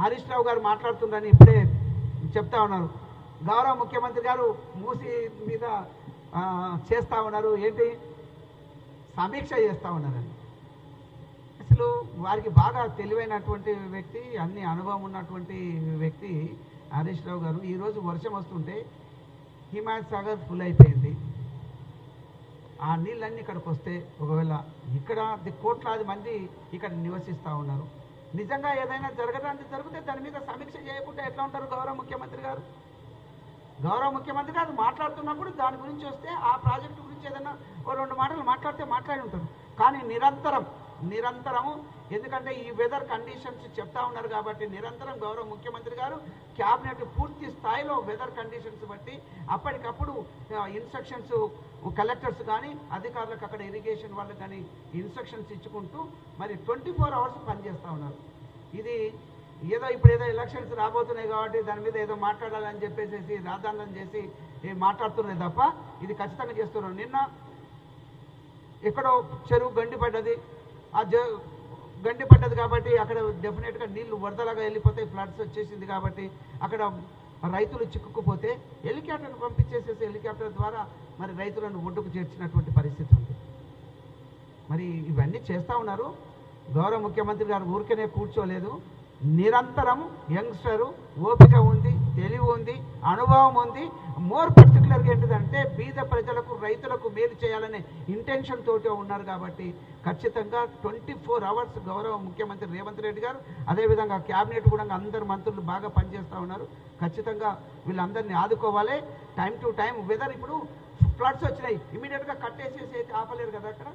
హరీష్ రావు గారు మాట్లాడుతుండని ఇప్పుడే చెప్తా ఉన్నారు. గౌరవ ముఖ్యమంత్రి గారు మూసి మీద చేస్తూ ఉన్నారు, ఏంటి సమీక్ష చేస్తూ ఉన్నారని. అసలు వారికి బాగా తెలివైనటువంటి వ్యక్తి, అన్ని అనుభవం ఉన్నటువంటి వ్యక్తి హరీష్ రావు గారు. ఈరోజు వర్షం వస్తుంటే హిమాయత్ సాగర్ ఫుల్ అయిపోయింది. ఆ నీళ్ళన్నీ ఇక్కడికి వస్తే ఒకవేళ ఇక్కడ కోట్లాది మంది ఇక్కడ నివసిస్తూ ఉన్నారు. నిజంగా ఏదైనా జరగడానికి జరిగితే దాని మీద సమీక్ష చేయకుండా ఎట్లా ఉంటారు గౌరవ ముఖ్యమంత్రి గారు? గౌరవ ముఖ్యమంత్రి గారు మాట్లాడుతున్నప్పుడు దాని గురించి వస్తే ఆ ప్రాజెక్టు గురించి ఏదైనా ఓ 2 మాటలు మాట్లాడి ఉంటారు. కానీ నిరంతరము ఎందుకంటే ఈ వెదర్ కండిషన్స్ చెప్తా ఉన్నారు కాబట్టి నిరంతరం గౌరవ ముఖ్యమంత్రి గారు క్యాబినెట్ పూర్తి స్థాయిలో వెదర్ కండిషన్స్ బట్టి అప్పటికప్పుడు ఇన్స్ట్రక్షన్స్ కలెక్టర్స్ కానీ అధికారులకు అక్కడ ఇరిగేషన్ వాళ్ళకి కానీ ఇన్స్ట్రక్షన్స్ ఇచ్చుకుంటూ మరి 24 అవర్స్ పనిచేస్తూ ఉన్నారు. ఇది ఇప్పుడు ఏదో ఎలక్షన్స్ రాబోతున్నాయి కాబట్టి దాని మీద ఏదో మాట్లాడాలని చెప్పేసి రాద్ధాంతం చేసి మాట్లాడుతున్నాయి తప్ప ఇది ఖచ్చితంగా చేస్తున్నారు. నిన్న ఎక్కడో చెరువు గండి పడ్డది కాబట్టి అక్కడ డెఫినెట్గా నీళ్లు వరదలాగా వెళ్ళిపోతాయి, ఫ్లడ్స్ వచ్చేసింది కాబట్టి అక్కడ రైతులు చిక్కుకుపోతే హెలికాప్టర్ను పంపించేసేసి హెలికాప్టర్ ద్వారా మరి రైతులను ఒడ్డుకు చేర్చినటువంటి పరిస్థితి ఉంది. మరి ఇవన్నీ చేస్తూ ఉన్నారు. గౌరవ ముఖ్యమంత్రి గారు ఊరికనే కూర్చోలేదు, నిరంతరం యంగ్స్టరు ఓపిక ఉంది, తెలివి ఉంది, అనుభవం ఉంది. మోర్ పర్టికులర్గా ఏంటిదంటే బీద ప్రజలకు రైతులకు మేలు చేయాలనే ఇంటెన్షన్ తోటి ఉన్నారు కాబట్టి ఖచ్చితంగా 24 అవర్స్ గౌరవ ముఖ్యమంత్రి రేవంత్ రెడ్డి గారు అదేవిధంగా క్యాబినెట్ కూడా అందరు మంత్రులు బాగా పనిచేస్తూ ఉన్నారు. ఖచ్చితంగా వీళ్ళందరినీ ఆదుకోవాలి. టైం టు టైం వెదర్ ఇప్పుడు ఫ్లడ్స్ వచ్చినాయి, ఇమీడియట్గా కట్టేసేసి అయితే ఆపలేరు కదా. అక్కడ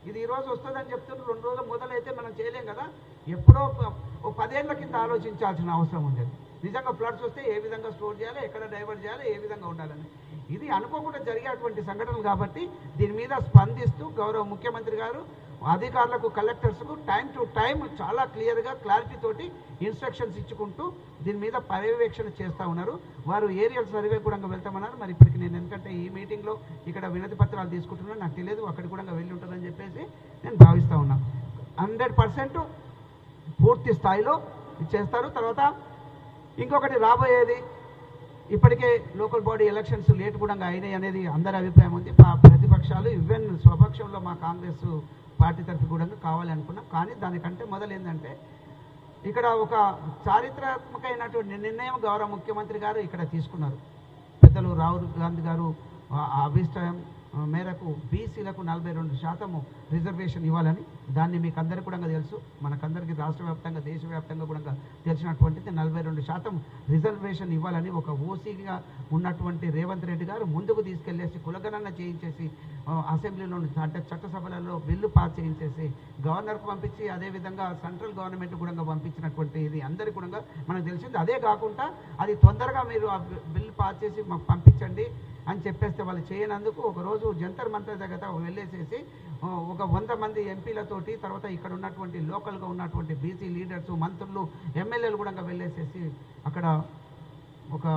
ఇది ఈరోజు వస్తుందని చెప్తున్నారు, 2 రోజులు మొదలైతే మనం చేయలేం కదా. ఎప్పుడో 10 ఏళ్ల కింద ఆలోచించాల్సిన అవసరం ఉండేది. నిజంగా ఫ్లడ్స్ వస్తే ఏ విధంగా స్టోర్ చేయాలి, ఎక్కడ డైవర్ట్ చేయాలి, ఏ విధంగా ఉండాలని ఇది అనుకోకుండా జరిగేటువంటి సంఘటనలు కాబట్టి దీని మీద స్పందిస్తూ గౌరవ ముఖ్యమంత్రి గారు అధికారులకు కలెక్టర్స్కు టైం టు టైం చాలా క్లియర్గా క్లారిటీ తోటి ఇన్స్ట్రక్షన్స్ ఇచ్చుకుంటూ దీని మీద పర్యవేక్షణ చేస్తూ ఉన్నారు. వారు ఏరియల్ సర్వే కూడా వెళ్తామన్నారు. మరి ఇప్పటికి నేను ఎందుకంటే ఈ మీటింగ్లో ఇక్కడ వినతి పత్రాలు తీసుకుంటున్నాను, నాకు తెలియదు అక్కడికి కూడా వెళ్ళి ఉంటుందని చెప్పేసి నేను భావిస్తూ ఉన్నాను. 100% పూర్తి స్థాయిలో చేస్తారు. తర్వాత ఇంకొకటి రాబోయేది, ఇప్పటికే లోకల్ బాడీ ఎలక్షన్స్ లేట్ కూడా అయినాయి అనేది అందరి అభిప్రాయం ఉంది. ప్రతిపక్షాలు ఈవెన్ స్వపక్షంలో మా కాంగ్రెస్ పార్టీ తరఫు కూడా కావాలి అనుకున్నాం. కానీ దానికంటే మొదలు ఏంటంటే ఇక్కడ ఒక చారిత్రాత్మకమైనటువంటి నిర్ణయం గౌరవ ముఖ్యమంత్రి గారు ఇక్కడ తీసుకున్నారు. పెద్దలు రాహుల్ గాంధీ గారు అభిష్టాయం మేరకు బీసీలకు 42% రిజర్వేషన్ ఇవ్వాలని, దాన్ని మీకు అందరికీ కూడా తెలుసు, మనకందరికీ రాష్ట్ర వ్యాప్తంగా దేశవ్యాప్తంగా కూడా తెలిసినటువంటిది 42% రిజర్వేషన్ ఇవ్వాలని ఒక ఓసీగా ఉన్నటువంటి రేవంత్ రెడ్డి గారు ముందుకు తీసుకెళ్లేసి కులగణన చేయించేసి అసెంబ్లీలో చట్టసభలలో బిల్లు పాస్ చేయించేసి గవర్నర్కు పంపించి అదేవిధంగా సెంట్రల్ గవర్నమెంట్ కూడా పంపించినటువంటి ఇది అందరికీ కూడా మనకు తెలిసింది. అదే కాకుండా అది తొందరగా మీరు ఆ బిల్లు పాస్ చేసి మాకు పంపించండి అని చెప్పేస్తే వాళ్ళు చేయనందుకు ఒకరోజు జంతర్ మంతర్ దగ్గర వెళ్ళేసేసి ఒక 100 మంది ఎంపీలతోటి తర్వాత ఇక్కడ ఉన్నటువంటి లోకల్గా ఉన్నటువంటి బీసీ లీడర్స్, మంత్రులు, ఎమ్మెల్యేలు కూడా వెళ్ళేసేసి అక్కడ ఒక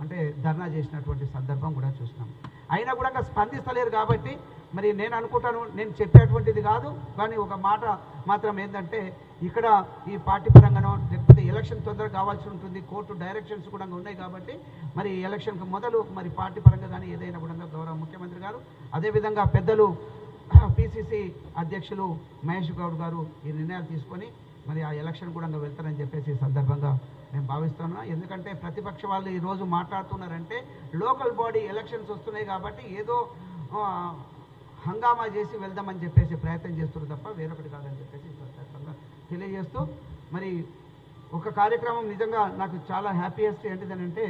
అంటే ధర్నా చేసినటువంటి సందర్భం కూడా చూసినాం. అయినా కూడా స్పందిస్తలేరు కాబట్టి మరి నేను అనుకుంటాను, నేను చెప్పేటువంటిది కాదు కానీ ఒక మాట మాత్రం ఏంటంటే ఇక్కడ ఈ పార్టీ పరంగానో లేకపోతే ఎలక్షన్ తొందరగా కావాల్సి ఉంటుంది, కోర్టు డైరెక్షన్స్ కూడా ఉన్నాయి కాబట్టి మరి ఎలక్షన్కి మొదలు మరి పార్టీ పరంగా కానీ ఏదైనా కూడా గౌరవ ముఖ్యమంత్రి గారు అదేవిధంగా పెద్దలు పిసిసి అధ్యక్షులు మహేష్ గౌడ్ గారు ఈ నిర్ణయాలు తీసుకొని మరి ఆ ఎలక్షన్ కూడా వెళ్తారని చెప్పేసి సందర్భంగా నేను భావిస్తున్నా. ఎందుకంటే ప్రతిపక్ష వాళ్ళు ఈరోజు మాట్లాడుతున్నారంటే లోకల్ బాడీ ఎలక్షన్స్ వస్తున్నాయి కాబట్టి ఏదో హంగామా చేసి వెళ్దామని చెప్పేసి ప్రయత్నం చేస్తున్నారు తప్ప వేరొకటి కాదని చెప్పేసి సందర్భంగా తెలియజేస్తూ మరి ఒక కార్యక్రమం నిజంగా నాకు చాలా హ్యాపీయెస్ట్ ఏంటిదనంటే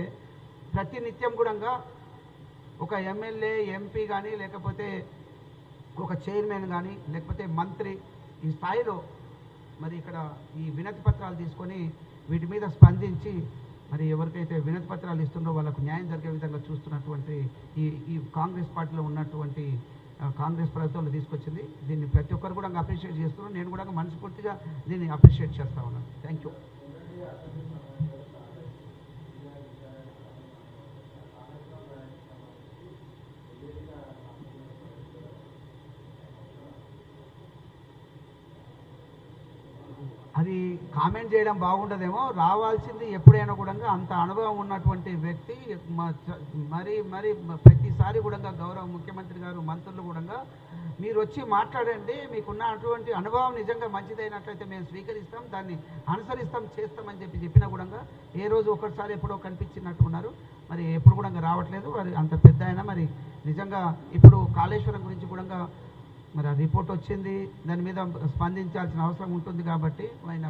ప్రతి నిత్యం కూడా ఒక ఎమ్మెల్యే, ఎంపీ కానీ లేకపోతే ఒక చైర్మన్ కానీ లేకపోతే మంత్రి ఈ స్థాయిలో మరి ఇక్కడ ఈ వినతి పత్రాలు తీసుకొని వీటి మీద స్పందించి మరి ఎవరికైతే వినతి పత్రాలు ఇస్తుందో వాళ్ళకు న్యాయం జరిగే విధంగా చూస్తున్నటువంటి ఈ కాంగ్రెస్ పార్టీలో ఉన్నటువంటి కాంగ్రెస్ ప్రభుత్వంలో తీసుకొచ్చింది. దీన్ని ప్రతి ఒక్కరు కూడా అప్రిషియేట్ చేస్తున్నాను. నేను కూడా మనస్ఫూర్తిగా దీన్ని అప్రిషియేట్ చేస్తా ఉన్నాను. Thank you. అది ఇది కామెంట్ చేయడం బాగుండదేమో, రావాల్సింది ఎప్పుడైనా కూడా అంత అనుభవం ఉన్నటువంటి వ్యక్తి మరి ప్రతిసారి కూడా గౌరవ ముఖ్యమంత్రి గారు మంత్రులు కూడా మీరు వచ్చి మాట్లాడండి, మీకున్న అటువంటి అనుభవం నిజంగా మంచిదైనట్లయితే మేము స్వీకరిస్తాం, దాన్ని అనుసరిస్తాం, చేస్తామని చెప్పినా కూడా ఏ రోజు ఒకసారి ఎప్పుడో కనిపించినట్టున్నారు. మరి ఎప్పుడు కూడా రావట్లేదు. మరి అంత పెద్ద అయినా మరి నిజంగా ఇప్పుడు కాళేశ్వరం గురించి కూడా మరి ఆ రిపోర్ట్ వచ్చింది, దాని మీద స్పందించాల్సిన అవసరం ఉంటుంది కాబట్టి ఆయన